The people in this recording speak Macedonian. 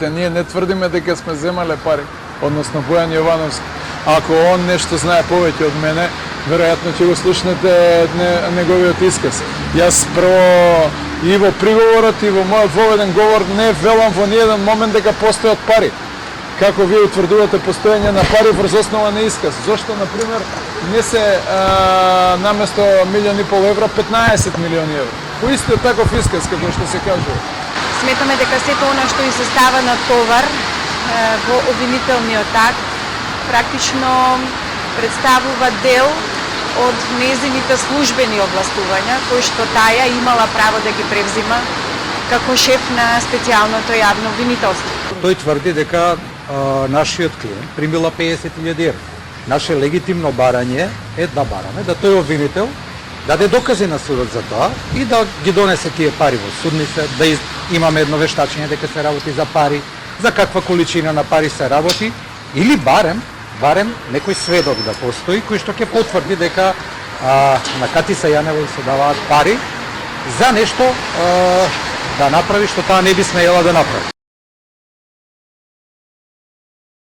Ние не тврдиме дека сме земале пари, односно Бојан Јовановски. Ако он нешто знае повеќе од мене, веројатно ќе го слушнете неговиот исказ. Јас прво и во приговорот и во мојот воведен говор не велам во ниеден момент дека постојат пари. Како вие утврдувате постоење на пари врз основа на исказ? Зошто, например, не се наместо 1,5 милион евра, 15 милиони евра? По истиот таков исказ, како што се кажува. Сметаме дека сето она што и се става на товар во обвинителниот акт практично представува дел од нејзините службени овластувања, кои што таја имала право да ги превзима како шеф на специјалното јавно обвинителство. Тој тврди дека нашиот клиент примила 50.000 евра. Наше легитимно барање е да бараме да тој обвинител даде докази на судот за тоа и да ги донесе тие пари во судница, да имаме едно вештачење дека се работи за пари, за каква количина на пари се работи, или барем некој сведок да постои кој што ќе потврди дека на Катиса Јанева се даваат пари за нешто да направи што таа не би смеела да направи.